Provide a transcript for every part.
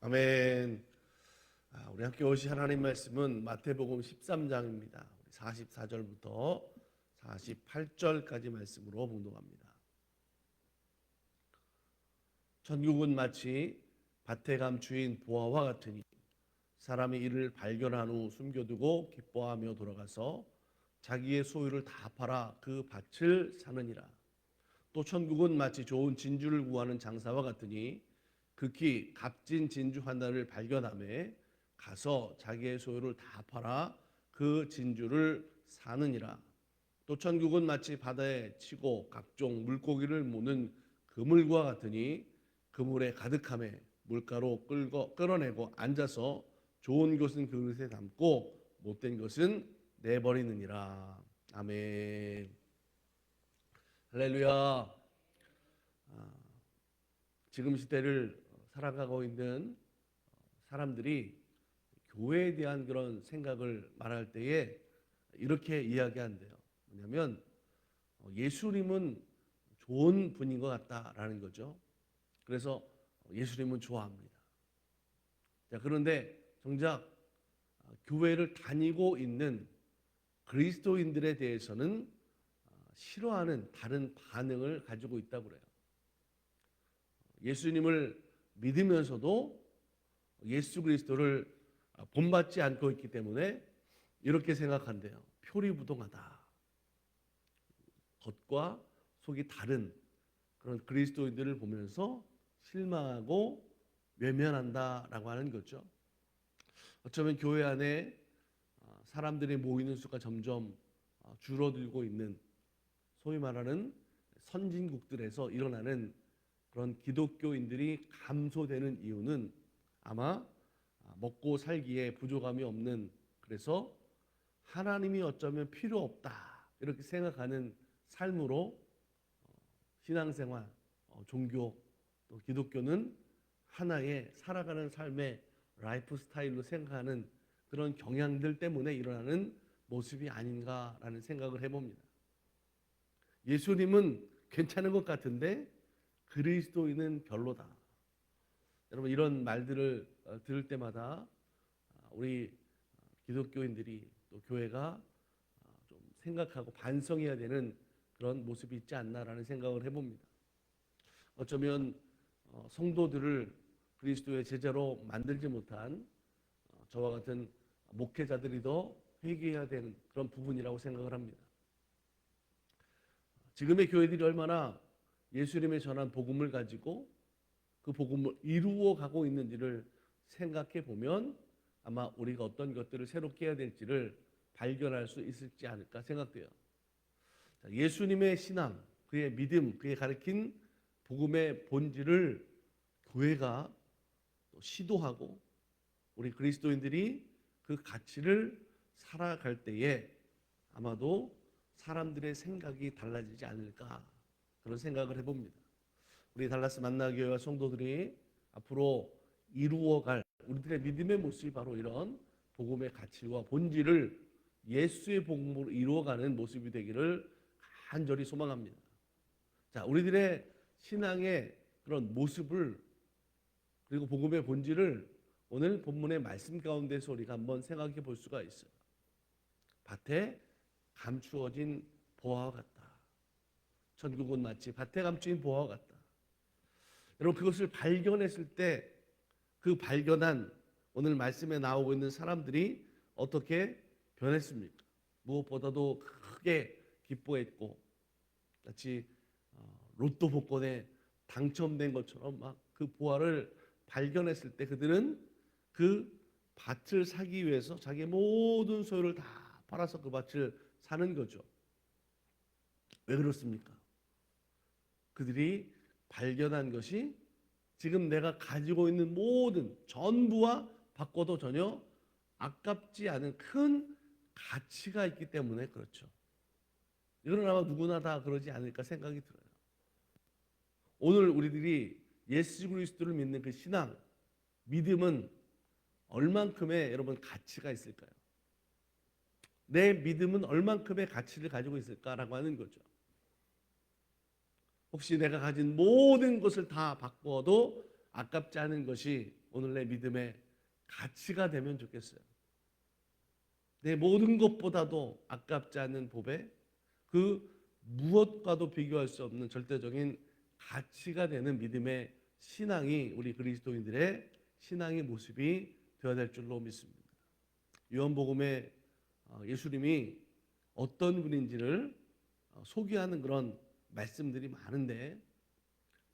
아멘. 우리 함께 오신 하나님 말씀은 마태복음 13장입니다. 44절부터 48절까지 말씀으로 봉독합니다. 천국은 마치 밭에 감추인 보화와 같으니 사람이 이를 발견한 후 숨겨두고 기뻐하며 돌아가서 자기의 소유를 다 팔아 그 밭을 사느니라. 또 천국은 마치 좋은 진주를 구하는 장사와 같으니 극히 값진 진주 하나를 발견하매 가서 자기의 소유를 다 팔아 그 진주를 사느니라. 또 천국은 마치 바다에 치고 각종 물고기를 모는 그물과 같으니 그물에 가득함에 물가로 끌어내고 앉아서 좋은 것은 그릇에 담고 못된 것은 내버리느니라. 아멘. 할렐루야. 지금 시대를 살아가고 있는 사람들이 교회에 대한 그런 생각을 말할 때에 이렇게 이야기한대요. 뭐냐면 예수님은 좋은 분인 것 같다라는 거죠. 그래서 예수님은 좋아합니다. 자, 그런데 정작 교회를 다니고 있는 그리스도인들에 대해서는 싫어하는 다른 반응을 가지고 있다고 그래요. 예수님을 믿으면서도 예수 그리스도를 본받지 않고 있기 때문에 이렇게 생각한대요. 표리부동하다. 겉과 속이 다른 그런 그리스도인들을 보면서 실망하고 외면한다라고 하는 거죠. 어쩌면 교회 안에 사람들이 모이는 수가 점점 줄어들고 있는 소위 말하는 선진국들에서 일어나는 그런 기독교인들이 감소되는 이유는 아마 먹고 살기에 부족함이 없는, 그래서 하나님이 어쩌면 필요 없다 이렇게 생각하는 삶으로 신앙생활, 종교, 또 기독교는 하나의 살아가는 삶의 라이프 스타일로 생각하는 그런 경향들 때문에 일어나는 모습이 아닌가라는 생각을 해봅니다. 예수님은 괜찮은 것 같은데 그리스도인은 별로다. 여러분, 이런 말들을 들을 때마다 우리 기독교인들이 또 교회가 좀 생각하고 반성해야 되는 그런 모습이 있지 않나라는 생각을 해봅니다. 어쩌면 성도들을 그리스도의 제자로 만들지 못한 저와 같은 목회자들이 더 회개해야 되는 그런 부분이라고 생각을 합니다. 지금의 교회들이 얼마나 예수님의 전한 복음을 가지고 그 복음을 이루어 가고 있는지를 생각해 보면 아마 우리가 어떤 것들을 새롭게 해야 될지를 발견할 수 있을지 않을까 생각돼요. 예수님의 신앙, 그의 믿음, 그의 가르친 복음의 본질을 교회가 시도하고 우리 그리스도인들이 그 가치를 살아갈 때에 아마도 사람들의 생각이 달라지지 않을까 그런 생각을 해봅니다. 우리 달라스 만나교회와 성도들이 앞으로 이루어갈 우리들의 믿음의 모습이 바로 이런 복음의 가치와 본질을 예수의 복음으로 이루어가는 모습이 되기를 간절히 소망합니다. 자, 우리들의 신앙의 그런 모습을 그리고 복음의 본질을 오늘 본문의 말씀 가운데서 우리가 한번 생각해 볼 수가 있어요. 밭에 감추어진 보화와 같다. 천국은 마치 밭에 감추인 보화와 같다. 여러분, 그것을 발견했을 때 그 발견한 오늘 말씀에 나오고 있는 사람들이 어떻게 변했습니까? 무엇보다도 크게 기뻐했고 마치 로또 복권에 당첨된 것처럼 막 그 보화를 발견했을 때 그들은 그 밭을 사기 위해서 자기의 모든 소유를 다 팔아서 그 밭을 사는 거죠. 왜 그렇습니까? 그들이 발견한 것이 지금 내가 가지고 있는 모든 전부와 바꿔도 전혀 아깝지 않은 큰 가치가 있기 때문에 그렇죠. 이건 아마 누구나 다 그러지 않을까 생각이 들어요. 오늘 우리들이 예수 그리스도를 믿는 그 신앙, 믿음은 얼만큼의 여러분 가치가 있을까요? 내 믿음은 얼만큼의 가치를 가지고 있을까라고 하는 거죠. 혹시 내가 가진 모든 것을 다 바꿔도 아깝지 않은 것이 오늘 내 믿음의 가치가 되면 좋겠어요. 내 모든 것보다도 아깝지 않은 보배, 그 무엇과도 비교할 수 없는 절대적인 가치가 되는 믿음의 신앙이 우리 그리스도인들의 신앙의 모습이 되어야 될 줄로 믿습니다. 요한복음에 예수님이 어떤 분인지를 소개하는 그런 말씀들이 많은데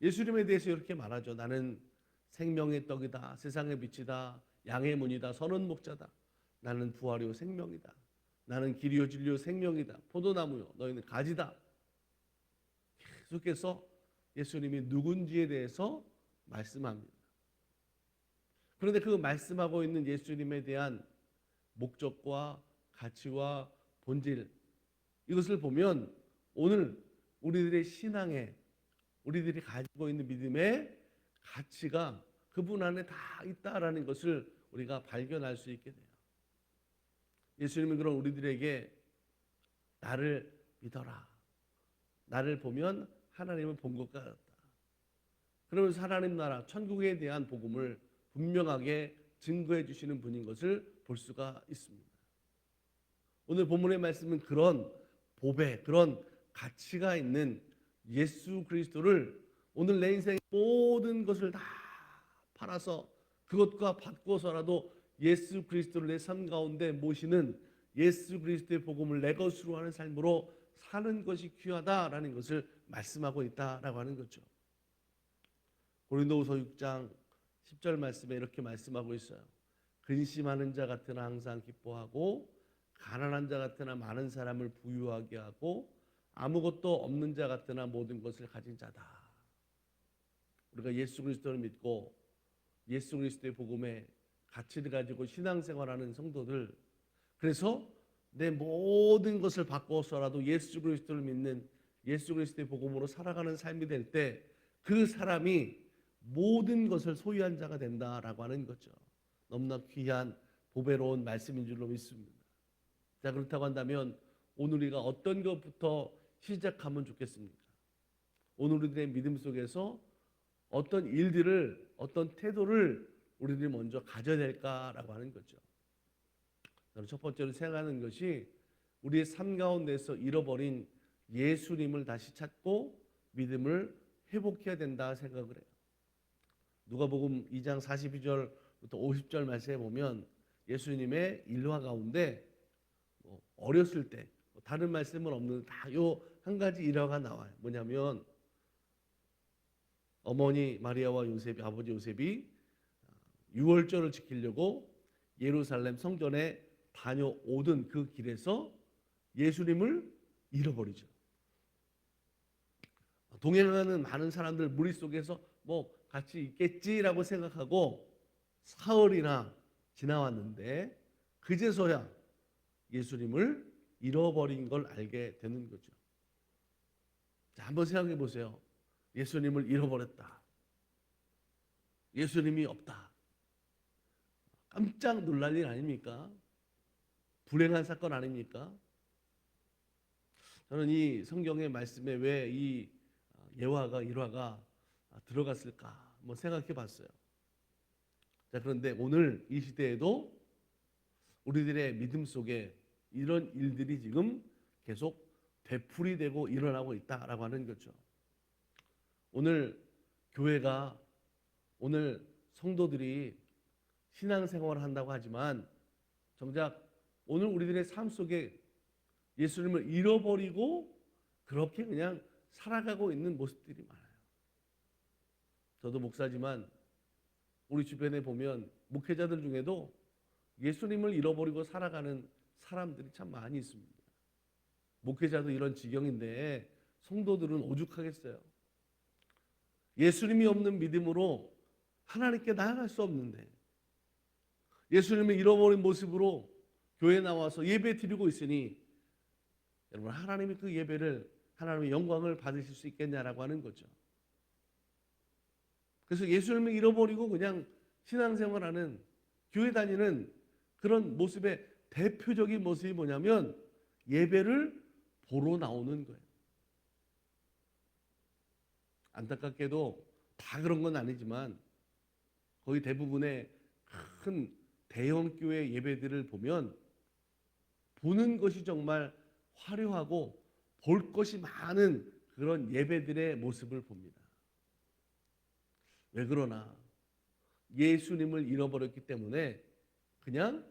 예수님에 대해서 이렇게 말하죠. 나는 생명의 떡이다. 세상의 빛이다. 양의 문이다. 선한 목자다. 나는 부활이요 생명이다. 나는 길이요 진리요 생명이다. 포도나무요 너희는 가지다. 계속해서 예수님이 누군지에 대해서 말씀합니다. 그런데 그 말씀하고 있는 예수님에 대한 목적과 가치와 본질, 이것을 보면 오늘 우리들의 신앙에, 우리들이 가지고 있는 믿음의 가치가 그분 안에 다 있다라는 것을 우리가 발견할 수 있게 돼요. 예수님은 그런 우리들에게 나를 믿어라. 나를 보면 하나님을 본 것 같다. 그러면서 하나님 나라, 천국에 대한 복음을 분명하게 증거해 주시는 분인 것을 볼 수가 있습니다. 오늘 본문의 말씀은 그런 보배, 그런 가치가 있는 예수 그리스도를 오늘 내 인생의 모든 것을 다 팔아서 그것과 바꿔서라도 예수 그리스도를 내 삶 가운데 모시는 예수 그리스도의 복음을 내 것으로 하는 삶으로 사는 것이 귀하다라는 것을 말씀하고 있다라고 하는 거죠. 고린도후서 6장 10절 말씀에 이렇게 말씀하고 있어요. 근심하는 자 같으나 항상 기뻐하고 가난한 자 같으나 많은 사람을 부유하게 하고 아무것도 없는 자 같으나 모든 것을 가진 자다. 우리가 예수 그리스도를 믿고 예수 그리스도의 복음에 가치를 가지고 신앙생활하는 성도들, 그래서 내 모든 것을 바꿔서라도 예수 그리스도를 믿는 예수 그리스도의 복음으로 살아가는 삶이 될 때 그 사람이 모든 것을 소유한 자가 된다라고 하는 거죠. 너무나 귀한 보배로운 말씀인 줄로 믿습니다. 자, 그렇다고 한다면 오늘 우리가 어떤 것부터 시작하면 좋겠습니까? 오늘 우리들의 믿음 속에서 어떤 일들을, 어떤 태도를 우리들이 먼저 가져야 될까라고 하는 거죠. 저는 첫 번째로 생각하는 것이 우리의 삶 가운데서 잃어버린 예수님을 다시 찾고 믿음을 회복해야 된다 생각을 해요. 누가복음 2장 42절부터 50절 말씀에 보면 예수님의 일화 가운데 어렸을 때 다른 말씀은 없는 다 요 한 가지 일화가 나와요. 뭐냐면 어머니 마리아와 요셉이, 아버지 요셉이 유월절을 지키려고 예루살렘 성전에 다녀오던 그 길에서 예수님을 잃어버리죠. 동행하는 많은 사람들 무리 속에서 뭐 같이 있겠지라고 생각하고 사흘이나 지나왔는데 그제서야 예수님을 잃어버린 걸 알게 되는 거죠. 자, 한번 생각해 보세요. 예수님을 잃어버렸다. 예수님이 없다. 깜짝 놀랄 일 아닙니까? 불행한 사건 아닙니까? 저는 이 성경의 말씀에 왜 이 예화가 일화가 들어갔을까 한번 생각해 봤어요. 자, 그런데 오늘 이 시대에도 우리들의 믿음 속에 이런 일들이 지금 계속 되풀이되고 일어나고 있다라고 하는 거죠. 오늘 교회가, 오늘 성도들이 신앙생활을 한다고 하지만 정작 오늘 우리들의 삶 속에 예수님을 잃어버리고 그렇게 그냥 살아가고 있는 모습들이 많아요. 저도 목사지만 우리 주변에 보면 목회자들 중에도 예수님을 잃어버리고 살아가는 사람들이 참 많이 있습니다. 목회자도 이런 지경인데 성도들은 오죽하겠어요. 예수님이 없는 믿음으로 하나님께 나아갈 수 없는데 예수님을 잃어버린 모습으로 교회에 나와서 예배 드리고 있으니 여러분 하나님이 그 예배를, 하나님의 영광을 받으실 수 있겠냐라고 하는 거죠. 그래서 예수님을 잃어버리고 그냥 신앙생활하는, 교회 다니는 그런 모습의 대표적인 모습이 뭐냐면 예배를 보러 나오는 거예요. 안타깝게도 다 그런 건 아니지만 거의 대부분의 큰 대형 교회 예배들을 보면 보는 것이 정말 화려하고 볼 것이 많은 그런 예배들의 모습을 봅니다. 왜 그러나? 예수님을 잃어버렸기 때문에 그냥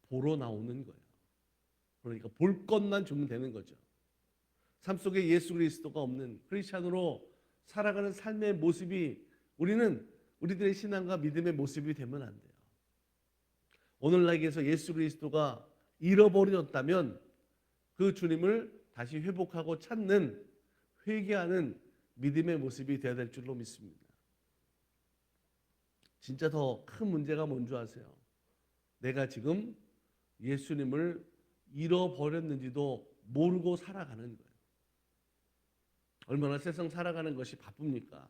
보러 나오는 거예요. 그러니까 볼 것만 주면 되는 거죠. 삶 속에 예수 그리스도가 없는 크리스찬으로 살아가는 삶의 모습이 우리들의 신앙과 믿음의 모습이 되면 안 돼요. 오늘날에서 예수 그리스도가 잃어버렸다면 그 주님을 다시 회복하고 찾는, 회개하는 믿음의 모습이 되어야 될 줄로 믿습니다. 진짜 더 큰 문제가 뭔 줄 아세요? 내가 지금 예수님을 잃어버렸는지도 모르고 살아가는 거예요. 얼마나 세상 살아가는 것이 바쁩니까?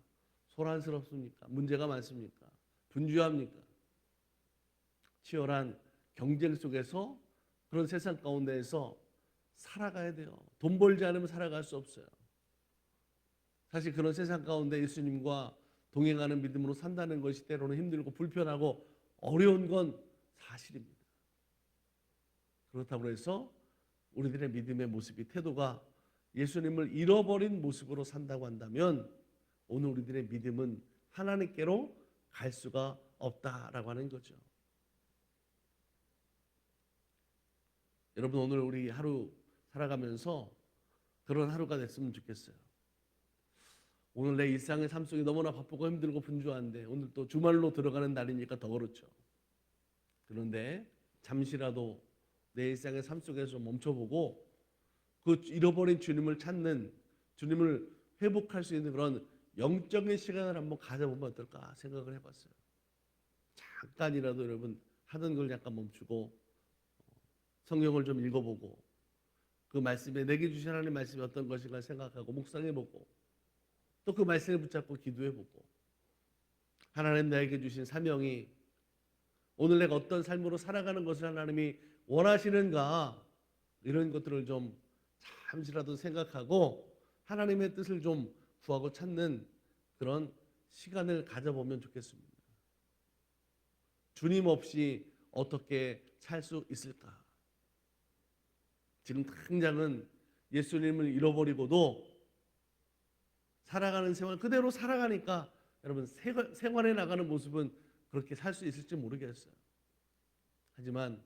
소란스럽습니까? 문제가 많습니까? 분주합니까? 치열한 경쟁 속에서, 그런 세상 가운데에서 살아가야 돼요. 돈 벌지 않으면 살아갈 수 없어요. 사실 그런 세상 가운데 예수님과 동행하는 믿음으로 산다는 것이 때로는 힘들고 불편하고 어려운 건 사실입니다. 그렇다고 해서 우리들의 믿음의 모습이, 태도가 예수님을 잃어버린 모습으로 산다고 한다면 오늘 우리들의 믿음은 하나님께로 갈 수가 없다라고 하는 거죠. 여러분, 오늘 우리 하루 살아가면서 그런 하루가 됐으면 좋겠어요. 오늘 내 일상의 삶 속에 너무나 바쁘고 힘들고 분주한데 오늘 또 주말로 들어가는 날이니까 더 그렇죠. 그런데 잠시라도 내 일상의 삶 속에서 멈춰보고 그 잃어버린 주님을 찾는, 주님을 회복할 수 있는 그런 영적인 시간을 한번 가져보면 어떨까 생각을 해봤어요. 잠깐이라도 여러분 하던 걸 약간 멈추고 성경을 좀 읽어보고 그 말씀에, 내게 주신 하나님의 말씀이 어떤 것인가 생각하고 묵상해보고 또 그 말씀을 붙잡고 기도해보고, 하나님 나에게 주신 사명이, 오늘 내가 어떤 삶으로 살아가는 것을 하나님이 원하시는가, 이런 것들을 좀 잠시라도 생각하고 하나님의 뜻을 좀 구하고 찾는 그런 시간을 가져보면 좋겠습니다. 주님 없이 어떻게 살 수 있을까? 지금 당장은 예수님을 잃어버리고도 살아가는 생활 그대로 살아가니까 여러분 생활에 나가는 모습은 그렇게 살 수 있을지 모르겠어요. 하지만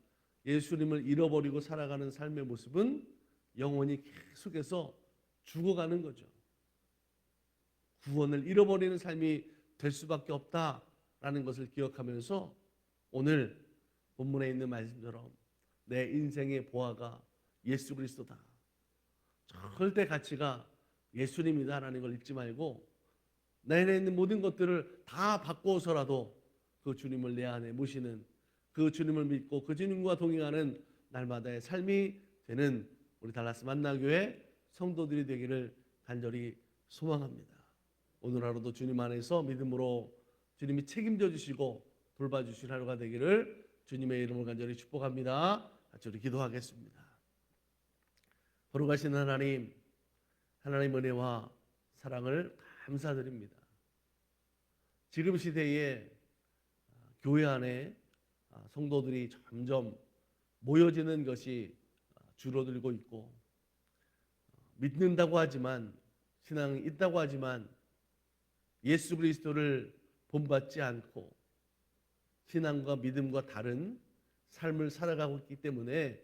예수님을 잃어버리고 살아가는 삶의 모습은 영원히 계속해서 죽어가는 거죠. 구원을 잃어버리는 삶이 될 수밖에 없다라는 것을 기억하면서 오늘 본문에 있는 말씀처럼 내 인생의 보아가 예수 그리스도다, 절대 가치가 예수님이다라는 걸 잊지 말고 내 안에 있는 모든 것들을 다 바꾸어서라도 그 주님을 내 안에 모시는, 그 주님을 믿고 그 주님과 동행하는 날마다의 삶이 되는 우리 달라스 만나교회 성도들이 되기를 간절히 소망합니다. 오늘 하루도 주님 안에서 믿음으로 주님이 책임져 주시고 돌봐주실 하루가 되기를 주님의 이름으로 간절히 축복합니다. 같이 우리 기도하겠습니다. 거룩하신 하나님, 하나님 은혜와 사랑을 감사드립니다. 지금 시대에 교회 안에 성도들이 점점 모여지는 것이 줄어들고 있고, 믿는다고 하지만, 신앙이 있다고 하지만 예수 그리스도를 본받지 않고 신앙과 믿음과 다른 삶을 살아가고 있기 때문에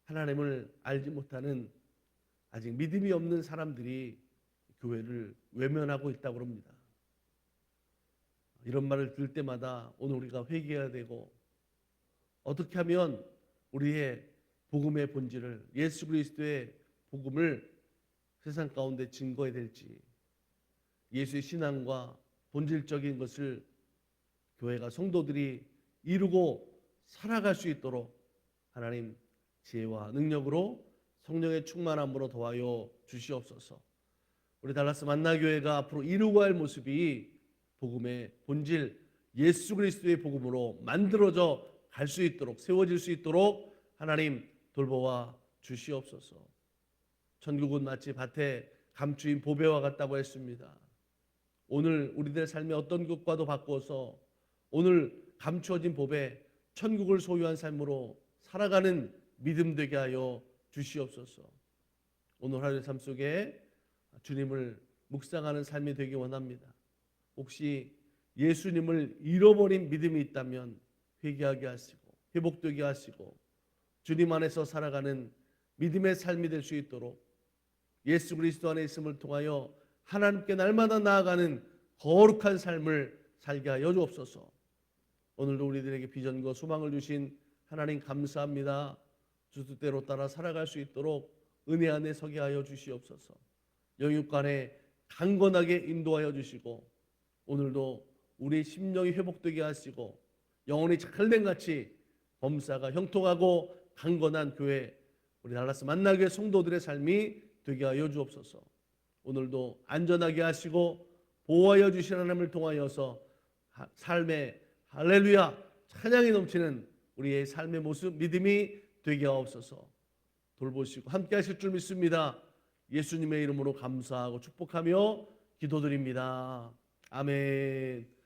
하나님을 알지 못하는, 아직 믿음이 없는 사람들이 교회를 외면하고 있다고 합니다. 이런 말을 들을 때마다 오늘 우리가 회개해야 되고, 어떻게 하면 우리의 복음의 본질을, 예수 그리스도의 복음을 세상 가운데 증거해야 될지, 예수의 신앙과 본질적인 것을 교회가, 성도들이 이루고 살아갈 수 있도록 하나님 지혜와 능력으로 성령의 충만함으로 도와여 주시옵소서. 우리 달라스 만나교회가 앞으로 이루고 할 모습이 복음의 본질 예수 그리스도의 복음으로 만들어져 갈 수 있도록 세워질 수 있도록 하나님 돌보아 주시옵소서. 천국은 마치 밭에 감추인 보배와 같다고 했습니다. 오늘 우리들의 삶의 어떤 것과도 바꾸어서 오늘 감추어진 보배 천국을 소유한 삶으로 살아가는 믿음 되게 하여 주시옵소서. 오늘 하루의 삶 속에 주님을 묵상하는 삶이 되기 원합니다. 혹시 예수님을 잃어버린 믿음이 있다면 회개하게 하시고 회복되게 하시고 주님 안에서 살아가는 믿음의 삶이 될 수 있도록 예수 그리스도 안에 있음을 통하여 하나님께 날마다 나아가는 거룩한 삶을 살게 하여 주옵소서. 오늘도 우리들에게 비전과 소망을 주신 하나님 감사합니다. 주 뜻대로 따라 살아갈 수 있도록 은혜 안에 서게 하여 주시옵소서. 영육간에 강건하게 인도하여 주시고 오늘도 우리 심령이 회복되게 하시고 영혼이 찰랭같이 범사가 형통하고 강건한 교회 우리 달라스 만나게 성도들의 삶이 되게 하여 주옵소서. 오늘도 안전하게 하시고 보호하여 주신 하나님을 통하여서 삶의 할렐루야 찬양이 넘치는 우리의 삶의 모습 믿음이 되게 하옵소서. 돌보시고 함께 하실 줄 믿습니다. 예수님의 이름으로 감사하고 축복하며 기도드립니다. 아멘.